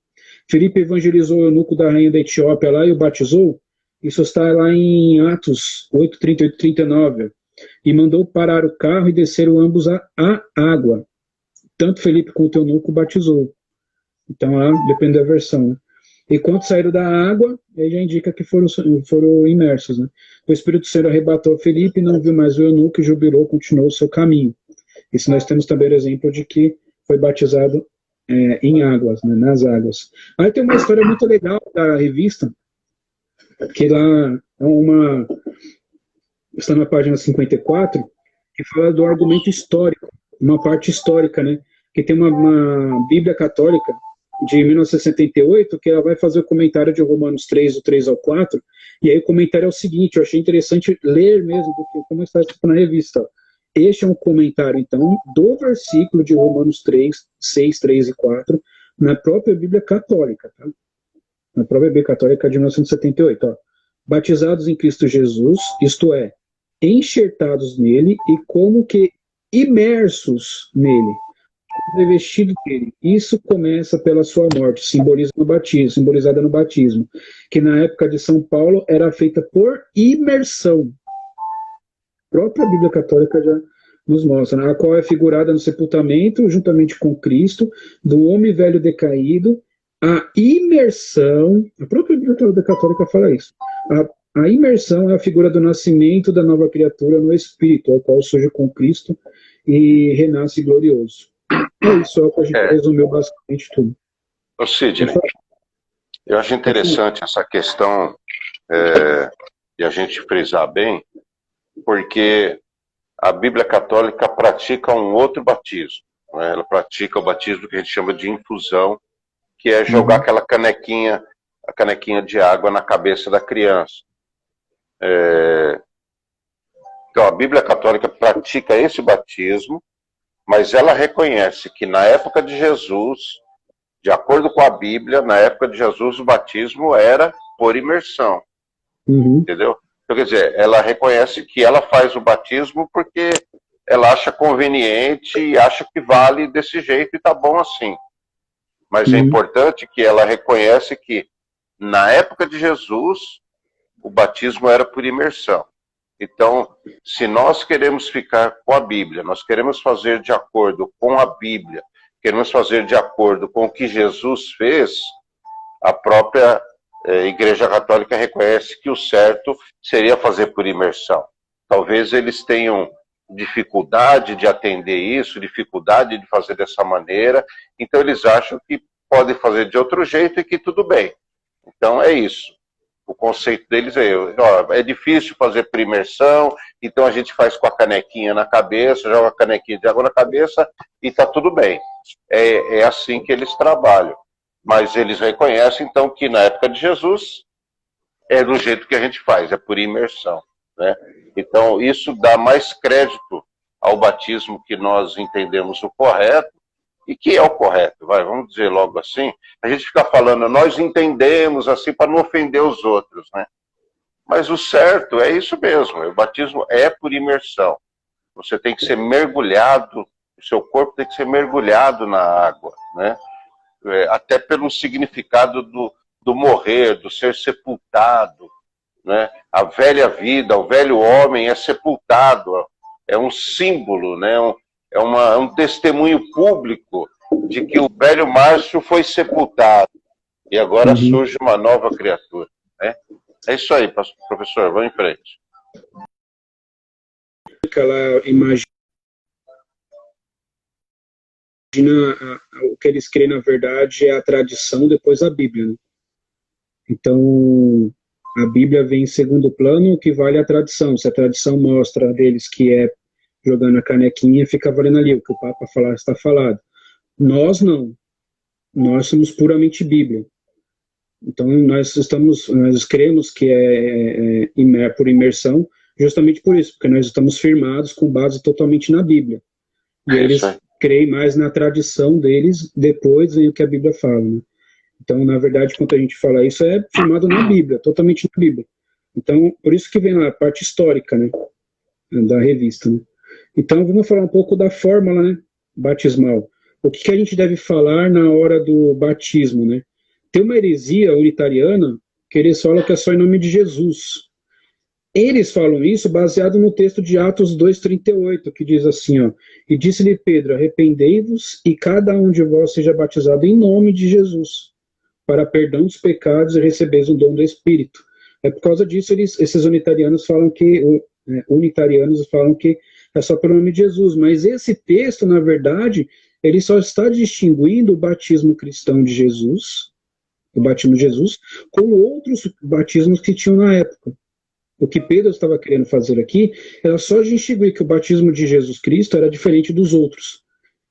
Filipe evangelizou o eunuco da rainha da Etiópia lá e o batizou? Isso está lá em Atos 8, 38, 39. E mandou parar o carro e desceram ambos à água. tanto Felipe quanto o eunuco batizou. Então, lá depende da versão, né? E quando saíram da água, aí já indica que foram imersos, né? O Espírito Santo arrebatou Felipe, não viu mais o eunuco e jubilou, continuou o seu caminho. Isso nós temos também o exemplo de que foi batizado em águas, né, nas águas. Aí tem uma história muito legal da revista, que lá está na página 54, que fala do argumento histórico, uma parte histórica, né? Que tem uma Bíblia católica de 1978, que ela vai fazer o comentário de Romanos 3, do 3 ao 4, e aí o comentário é o seguinte, eu achei interessante ler mesmo, porque como está escrito na revista, ó. Este é um comentário, então, do versículo de Romanos 3, 6, 3 e 4, na própria Bíblia católica, tá? Na própria Bíblia católica de 1978, ó. Batizados em Cristo Jesus, isto é, enxertados nele e como que imersos nele, revestido dele. Isso começa pela sua morte, simbolizada no batismo, que na época de São Paulo era feita por imersão. A própria Bíblia Católica já nos mostra, né? A qual é figurada no sepultamento, juntamente com Cristo, do homem velho decaído, a imersão, a própria Bíblia Católica fala isso, a imersão é a figura do nascimento da nova criatura no Espírito, ao qual surge com Cristo e renasce glorioso. É isso, é o que a gente resumiu basicamente tudo. Ô Sidney, eu acho interessante essa questão de a gente frisar bem, porque a Bíblia Católica pratica um outro batismo, né? Ela pratica o batismo que a gente chama de infusão, que é jogar aquela a canequinha de água na cabeça da criança. Então a Bíblia Católica pratica esse batismo, mas ela reconhece que na época de Jesus, de acordo com a Bíblia, na época de Jesus o batismo era por imersão, entendeu? Então, quer dizer, ela reconhece que ela faz o batismo porque ela acha conveniente e acha que vale desse jeito e tá bom assim. Mas é importante que ela reconhece que na época de Jesus o batismo era por imersão. Então, se nós queremos ficar com a Bíblia, nós queremos fazer de acordo com a Bíblia, queremos fazer de acordo com o que Jesus fez, a própria Igreja Católica reconhece que o certo seria fazer por imersão. Talvez eles tenham dificuldade de atender isso, dificuldade de fazer dessa maneira, então eles acham que podem fazer de outro jeito e que tudo bem. Então é isso. O conceito deles é difícil fazer por imersão, então a gente faz com a canequinha na cabeça, joga a canequinha de água na cabeça e está tudo bem. É assim que eles trabalham. Mas eles reconhecem, então, que na época de Jesus é do jeito que a gente faz, é por imersão, né? Então, isso dá mais crédito ao batismo que nós entendemos o correto, e que é o correto, vamos dizer logo assim. A gente fica falando, nós entendemos assim para não ofender os outros, né? Mas o certo é isso mesmo, o batismo é por imersão. Você tem que ser mergulhado, o seu corpo tem que ser mergulhado na água, né? Até pelo significado do morrer, do ser sepultado, né? A velha vida, o velho homem é sepultado, é um símbolo, né? É um testemunho público de que o velho macho foi sepultado e agora surge uma nova criatura, né? É isso aí, professor, vamos em frente. Ela imagina o que eles creem, na verdade, é a tradição, depois a Bíblia, né? Então, a Bíblia vem em segundo plano, o que vale a tradição. Se a tradição mostra deles que é jogando a canequinha, fica valendo ali, o que o Papa falar está falado. Nós não. Nós somos puramente Bíblia. Então, nós cremos que é por imersão, justamente por isso, porque nós estamos firmados com base totalmente na Bíblia. E eles creem mais na tradição deles, depois em o que a Bíblia fala, né? Então, na verdade, quando a gente fala isso, é firmado na Bíblia, totalmente na Bíblia. Então, por isso que vem lá a parte histórica, né, da revista, né? Então, vamos falar um pouco da fórmula, né, batismal. O que a gente deve falar na hora do batismo, né? Tem uma heresia unitariana que eles falam que é só em nome de Jesus. Eles falam isso baseado no texto de Atos 2,38, que diz assim, ó, e disse-lhe Pedro, arrependei-vos e cada um de vós seja batizado em nome de Jesus, para perdão dos pecados e recebeis o dom do Espírito. É por causa disso, esses unitarianos falam que é só pelo nome de Jesus, mas esse texto, na verdade, ele só está distinguindo o batismo cristão de Jesus, o batismo de Jesus, com outros batismos que tinham na época. O que Pedro estava querendo fazer aqui era só distinguir que o batismo de Jesus Cristo era diferente dos outros.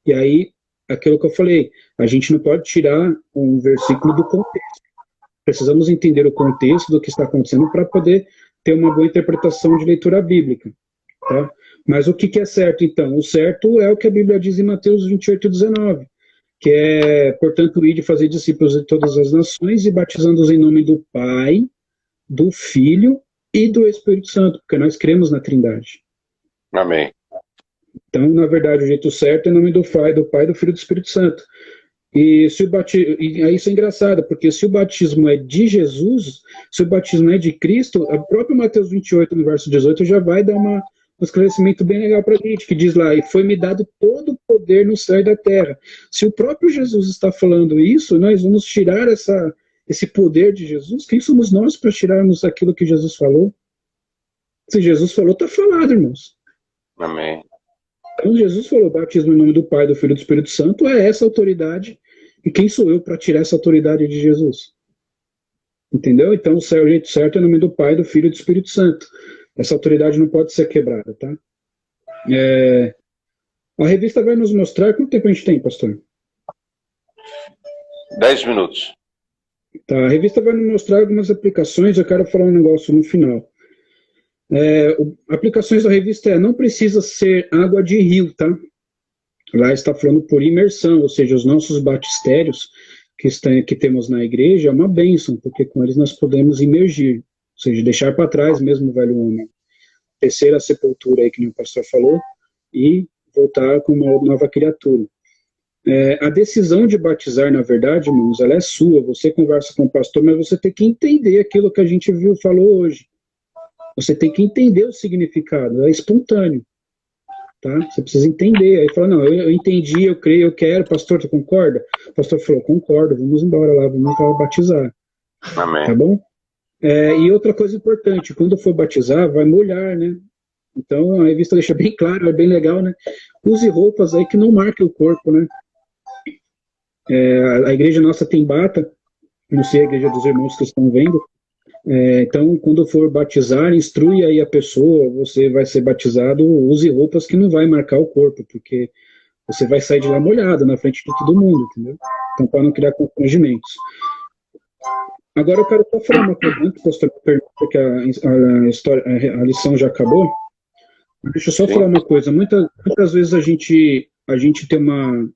E aí, aquilo que eu falei, a gente não pode tirar um versículo do contexto. Precisamos entender o contexto do que está acontecendo para poder ter uma boa interpretação de leitura bíblica. Tá? Mas o que é certo, então? O certo é o que a Bíblia diz em Mateus 28:19, que é, portanto, ide fazer discípulos de todas as nações e batizando-os em nome do Pai, do Filho e do Espírito Santo, porque nós cremos na Trindade. Amém. Então, na verdade, o jeito certo é em nome do Pai, do Filho e do Espírito Santo. E aí isso é engraçado, porque se o batismo é de Jesus, se o batismo é de Cristo, o próprio Mateus 28, no verso 18, já vai dar um esclarecimento bem legal para a gente, que diz lá, e foi-me dado todo o poder no céu e da terra. Se o próprio Jesus está falando isso, nós vamos tirar esse poder de Jesus. Quem somos nós para tirarmos aquilo que Jesus falou? Se Jesus falou, está falado, irmãos. Amém. Então Jesus falou, batismo em nome do Pai, do Filho e do Espírito Santo, é essa autoridade. E quem sou eu para tirar essa autoridade de Jesus? Entendeu? Então o jeito certo é em nome do Pai, do Filho e do Espírito Santo. Essa autoridade não pode ser quebrada, tá? A revista vai nos mostrar... Quanto tempo a gente tem, pastor? 10 minutos. Tá, a revista vai nos mostrar algumas aplicações, eu quero falar um negócio no final. Aplicações da revista não precisa ser água de rio, tá? Lá está falando por imersão, ou seja, os nossos batistérios que temos na igreja é uma bênção, porque com eles nós podemos imergir, ou seja, deixar para trás mesmo o velho homem, descer a sepultura aí, que nem o pastor falou, e voltar com uma nova criatura. A decisão de batizar, na verdade, irmãos, ela é sua. Você conversa com o pastor, mas você tem que entender aquilo que a gente falou hoje. Você tem que entender o significado, é espontâneo. Tá? Você precisa entender. Aí fala, não, eu entendi, eu creio, eu quero. Pastor, tu concorda? O pastor falou, concordo, vamos embora lá, vamos lá batizar. Amém. Tá bom? E outra coisa importante, quando for batizar, vai molhar, né? Então a revista deixa bem claro, é bem legal, né? Use roupas aí que não marquem o corpo, né? A igreja nossa tem bata, não sei a igreja dos irmãos que estão vendo. Então, quando for batizar, instrui aí a pessoa, você vai ser batizado, use roupas que não vai marcar o corpo, porque você vai sair de lá molhado na frente de todo mundo, entendeu? Então, para não criar constrangimentos. Agora eu quero só falar uma coisa, antes, pastor, pergunta que a lição já acabou. Deixa eu só falar uma coisa. Muitas vezes a gente tem uma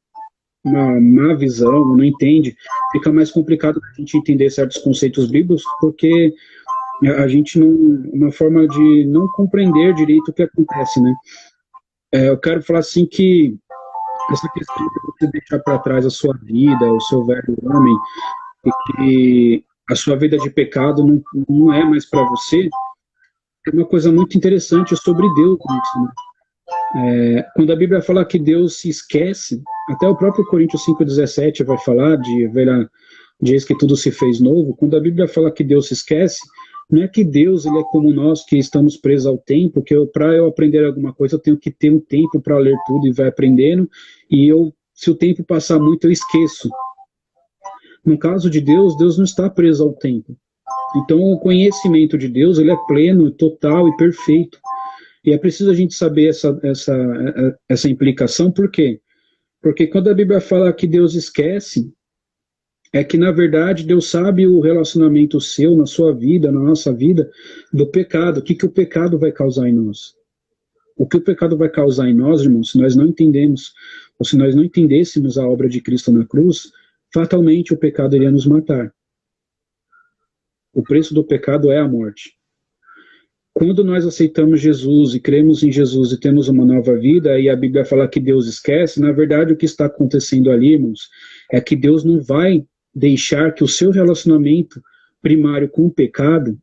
má visão, não entende, fica mais complicado a gente entender certos conceitos bíblicos, porque a gente uma forma de não compreender direito o que acontece, né? Eu quero falar assim que essa questão de você deixar para trás a sua vida, o seu velho homem, e que a sua vida de pecado não é mais para você, é uma coisa muito interessante sobre Deus, né? Quando a Bíblia fala que Deus se esquece, até o próprio Coríntios 5,17 vai falar diz que tudo se fez novo. Quando a Bíblia fala que Deus se esquece, não é que Deus ele é como nós que estamos presos ao tempo, que para eu aprender alguma coisa eu tenho que ter um tempo para ler tudo e vai aprendendo, e se o tempo passar muito eu esqueço. No caso de Deus, Deus não está preso ao tempo. Então o conhecimento de Deus ele é pleno, total e perfeito. E é preciso a gente saber essa implicação, por quê? Porque quando a Bíblia fala que Deus esquece, é que, na verdade, Deus sabe o relacionamento seu, na sua vida, na nossa vida, do pecado. O que o pecado vai causar em nós? O que o pecado vai causar em nós, irmãos, se nós não entendemos, ou se nós não entendêssemos a obra de Cristo na cruz, fatalmente o pecado iria nos matar. O preço do pecado é a morte. Quando nós aceitamos Jesus e cremos em Jesus e temos uma nova vida, e a Bíblia fala que Deus esquece, na verdade o que está acontecendo ali, irmãos, é que Deus não vai deixar que o seu relacionamento primário com o pecado,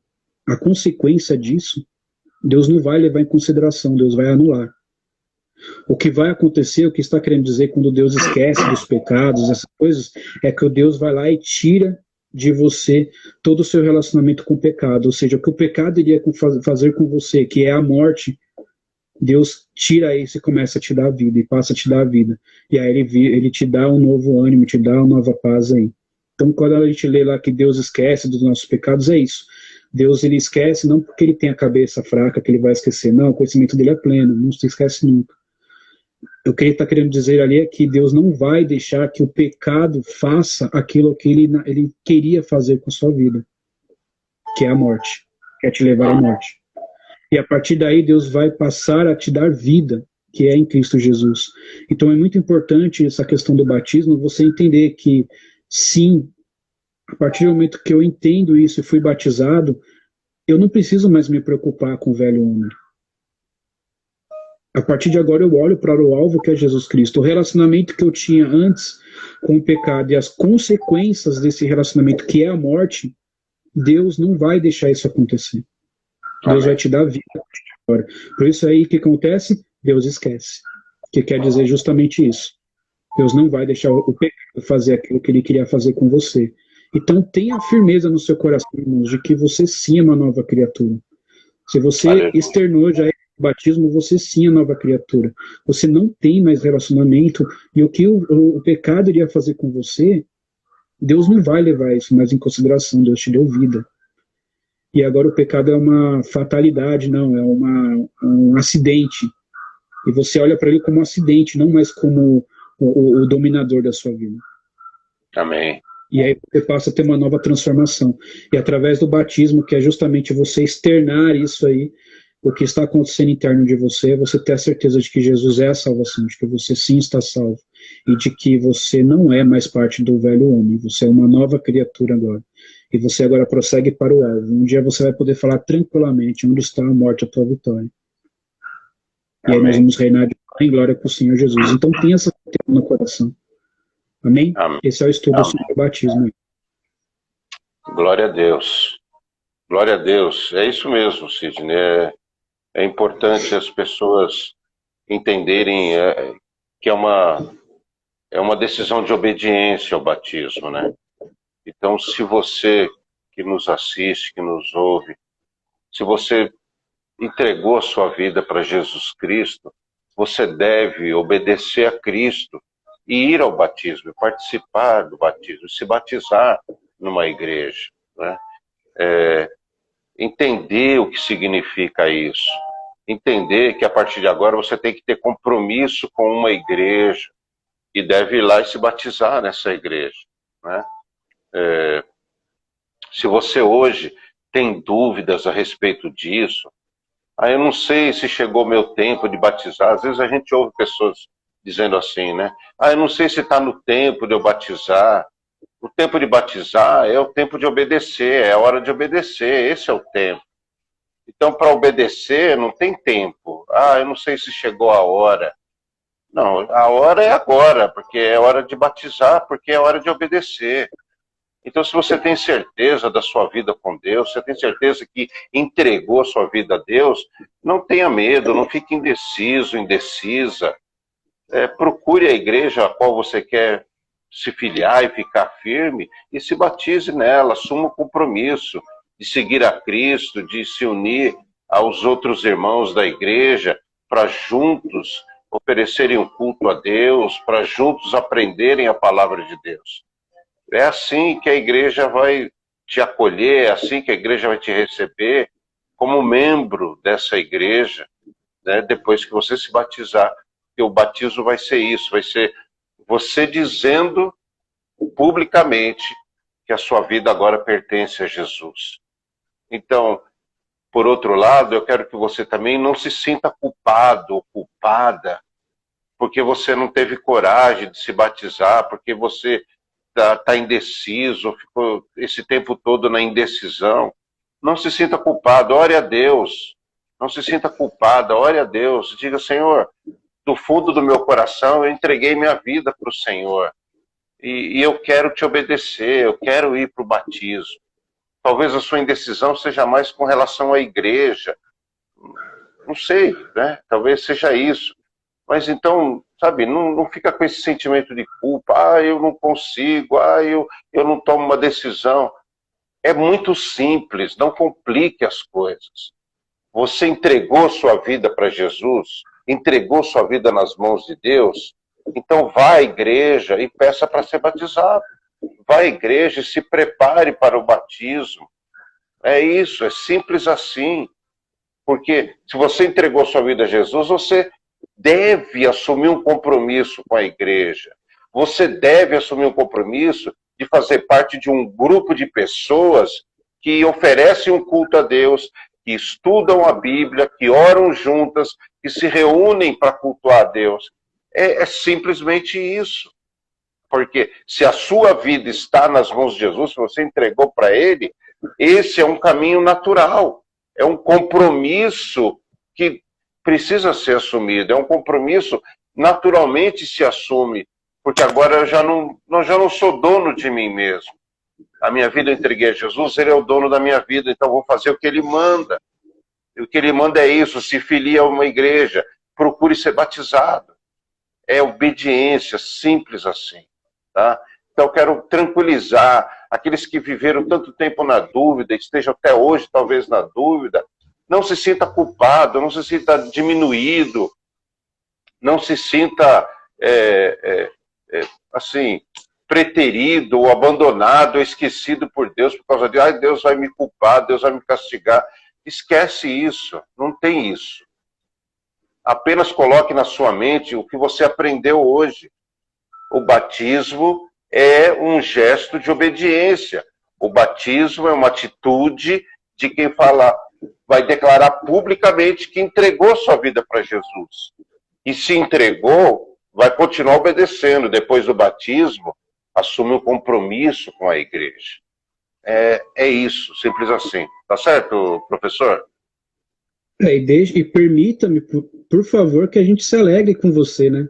a consequência disso, Deus não vai levar em consideração, Deus vai anular. O que vai acontecer, o que está querendo dizer quando Deus esquece dos pecados, essas coisas, é que o Deus vai lá e tira de você todo o seu relacionamento com o pecado. Ou seja, o que o pecado iria fazer com você, que é a morte, Deus tira isso e começa a te dar a vida, e passa a te dar a vida. E aí ele te dá um novo ânimo, te dá uma nova paz aí. Então, quando a gente lê lá que Deus esquece dos nossos pecados, é isso. Deus, ele esquece não porque ele tem a cabeça fraca que ele vai esquecer. Não, o conhecimento dele é pleno, não se esquece nunca. O que ele está querendo dizer ali é que Deus não vai deixar que o pecado faça aquilo que ele queria fazer com a sua vida, que é a morte, que é te levar à morte. E a partir daí Deus vai passar a te dar vida, que é em Cristo Jesus. Então é muito importante essa questão do batismo, você entender que sim, a partir do momento que eu entendo isso e fui batizado, eu não preciso mais me preocupar com o velho homem. A partir de agora eu olho para o alvo que é Jesus Cristo. O relacionamento que eu tinha antes com o pecado e as consequências desse relacionamento, que é a morte, Deus não vai deixar isso acontecer. Deus vai te dar vida agora. Por isso aí, o que acontece? Deus esquece. Que quer dizer justamente isso. Deus não vai deixar o pecado fazer aquilo que ele queria fazer com você. Então tenha firmeza no seu coração, irmãos, de que você sim é uma nova criatura. Se você externou já o batismo, você sim é nova criatura. Você não tem mais relacionamento, e o que o pecado iria fazer com você, Deus não vai levar isso mais em consideração. Deus te deu vida. E agora o pecado é uma fatalidade, não, é um acidente. E você olha para ele como um acidente, não mais como o dominador da sua vida. Amém. E aí você passa a ter uma nova transformação. E através do batismo, que é justamente você externar isso aí, o que está acontecendo interno de você, você ter a certeza de que Jesus é a salvação, de que você sim está salvo, e de que você não é mais parte do velho homem, você é uma nova criatura agora. E você agora prossegue para o alvo. Um dia você vai poder falar tranquilamente, onde está a morte, a tua vitória. E aí nós vamos reinar em glória com o Senhor Jesus. Então tenha essa certeza no coração. Amém? Amém. Esse é o estudo sobre o batismo. Glória a Deus. Glória a Deus. É isso mesmo, Sidney. É importante as pessoas entenderem que é uma decisão de obediência ao batismo, né? Então, se você que nos assiste, que nos ouve, se você entregou a sua vida para Jesus Cristo, você deve obedecer a Cristo e ir ao batismo, participar do batismo, se batizar numa igreja, né? Entender o que significa isso, entender que a partir de agora você tem que ter compromisso com uma igreja e deve ir lá e se batizar nessa igreja, né? Se você hoje tem dúvidas a respeito disso, eu não sei se chegou meu tempo de batizar. Às vezes a gente ouve pessoas dizendo assim, né? Eu não sei se está no tempo de eu batizar. O tempo de batizar é o tempo de obedecer, é a hora de obedecer, esse é o tempo. Então, para obedecer, não tem tempo. Eu não sei se chegou a hora. Não, a hora é agora, porque é hora de batizar, porque é hora de obedecer. Então, se você tem certeza da sua vida com Deus, você tem certeza que entregou a sua vida a Deus, não tenha medo, não fique indeciso, indecisa. Procure a igreja a qual você quer se filiar e ficar firme e se batize nela, assuma o compromisso de seguir a Cristo, de se unir aos outros irmãos da igreja para juntos oferecerem um culto a Deus, para juntos aprenderem a palavra de Deus. É assim que a igreja vai te acolher, é assim que a igreja vai te receber como membro dessa igreja, né, depois que você se batizar. Porque o batismo vai ser isso, vai ser você dizendo publicamente que a sua vida agora pertence a Jesus. Então, por outro lado, eu quero que você também não se sinta culpado ou culpada porque você não teve coragem de se batizar, porque você está indeciso, ficou esse tempo todo na indecisão. Não se sinta culpado, ore a Deus. Não se sinta culpada, ore a Deus. Diga, Senhor, do fundo do meu coração eu entreguei minha vida para o Senhor. E eu quero te obedecer, eu quero ir para o batismo. Talvez a sua indecisão seja mais com relação à igreja. Não sei, né? Talvez seja isso. Mas então, sabe, não fica com esse sentimento de culpa. Eu não consigo, eu não tomo uma decisão. É muito simples, não complique as coisas. Você entregou sua vida para Jesus, entregou sua vida nas mãos de Deus, então vá à igreja e peça para ser batizado. Vá à igreja e se prepare para o batismo. É isso, é simples assim. Porque se você entregou sua vida a Jesus, você deve assumir um compromisso com a igreja. Você deve assumir um compromisso de fazer parte de um grupo de pessoas que oferecem um culto a Deus, que estudam a Bíblia, que oram juntas, que se reúnem para cultuar a Deus. É simplesmente isso. Porque se a sua vida está nas mãos de Jesus, se você entregou para Ele, esse é um caminho natural. É um compromisso que precisa ser assumido. É um compromisso naturalmente se assume. Porque agora eu já não sou dono de mim mesmo. A minha vida eu entreguei a Jesus, Ele é o dono da minha vida, então eu vou fazer o que Ele manda. E o que Ele manda é isso: se filie a uma igreja, procure ser batizado. É obediência, simples assim. Tá? Então eu quero tranquilizar aqueles que viveram tanto tempo na dúvida, estejam até hoje talvez na dúvida. Não se sinta culpado, não se sinta diminuído, não se sinta assim, preterido ou abandonado ou esquecido por Deus por causa de Deus vai me culpar, Deus vai me castigar. Esquece isso, não tem isso. Apenas coloque na sua mente o que você aprendeu hoje. O batismo é um gesto de obediência. O batismo é uma atitude de quem vai declarar publicamente que entregou sua vida para Jesus. E se entregou, vai continuar obedecendo. Depois do batismo, assume um compromisso com a igreja. É isso, simples assim. Tá certo, professor? E permita-me, por favor, que a gente se alegre com você, né?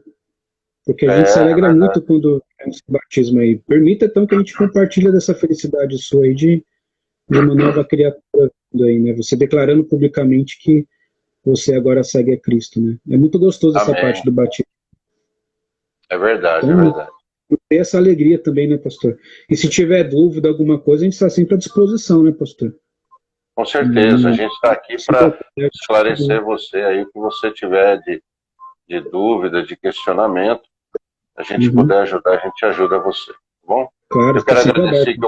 Porque a gente se alegra muito quando temos o batismo aí. Permita, então, que a gente compartilhe dessa felicidade sua aí de uma nova criatura aí, né? Você declarando publicamente que você agora segue a Cristo, né? É muito gostoso essa parte do batismo. É verdade, então, é verdade. Ter essa alegria também, né, pastor? E se tiver dúvida, alguma coisa, a gente está sempre à disposição, né, pastor? Com certeza, a gente está aqui para esclarecer você aí, o que você tiver de dúvida, de questionamento, a gente puder ajudar, a gente ajuda você, tá bom? Claro, eu quero agradecer que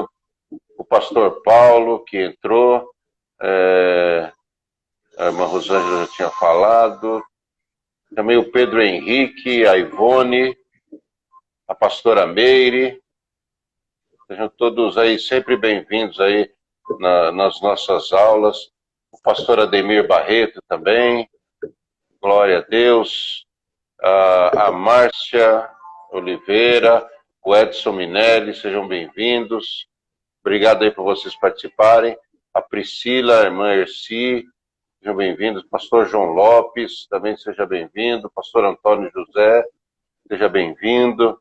o pastor Paulo, que entrou, a irmã Rosângela já tinha falado, também o Pedro Henrique, a Ivone, a pastora Meire, sejam todos aí sempre bem-vindos aí nas nossas aulas, o pastor Ademir Barreto também, glória a Deus, a Márcia Oliveira, o Edson Minelli, sejam bem-vindos, obrigado aí por vocês participarem, a Priscila, a irmã Erci, sejam bem-vindos, pastor João Lopes, também seja bem-vindo, pastor Antônio José, seja bem-vindo,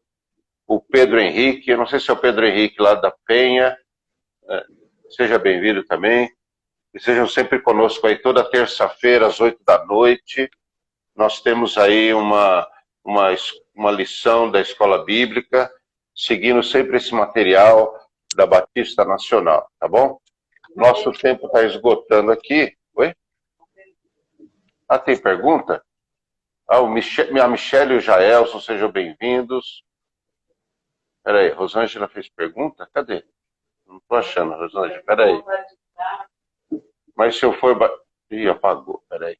o Pedro Henrique, eu não sei se é o Pedro Henrique lá da Penha, seja bem-vindo também, e sejam sempre conosco aí toda terça-feira às 8 da noite, nós temos aí uma lição da Escola Bíblica, seguindo sempre esse material da Batista Nacional, tá bom? Nosso tempo está esgotando aqui. Oi? Tem pergunta? A Michele e o Jaelson, sejam bem-vindos. Espera aí, Rosângela fez pergunta? Cadê? Não estou achando, Rosângela, espera aí. Mas se eu for... Ih, apagou, espera aí.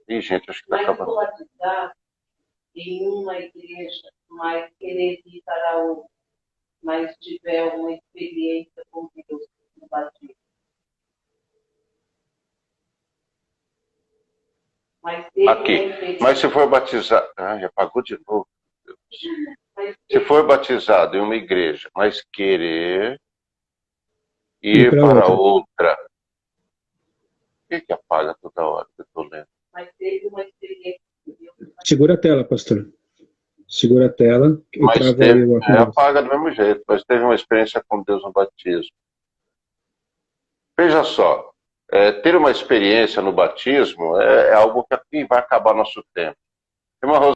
Ih, gente, acho que está acabando. Em uma igreja, mas querer ir para outra, mas tiver uma experiência com Deus no batismo. Aqui, mas se for batizado... já apagou de novo. Se for batizado em uma igreja, mas querer ir para outra... Por que apaga toda hora que eu estou lendo? Mas teve uma experiência com Deus. Segura a tela, pastor. Segura a tela. Mas apaga do mesmo jeito, mas teve uma experiência com Deus no batismo. Veja só, ter uma experiência no batismo é algo que vai acabar nosso tempo. Irmã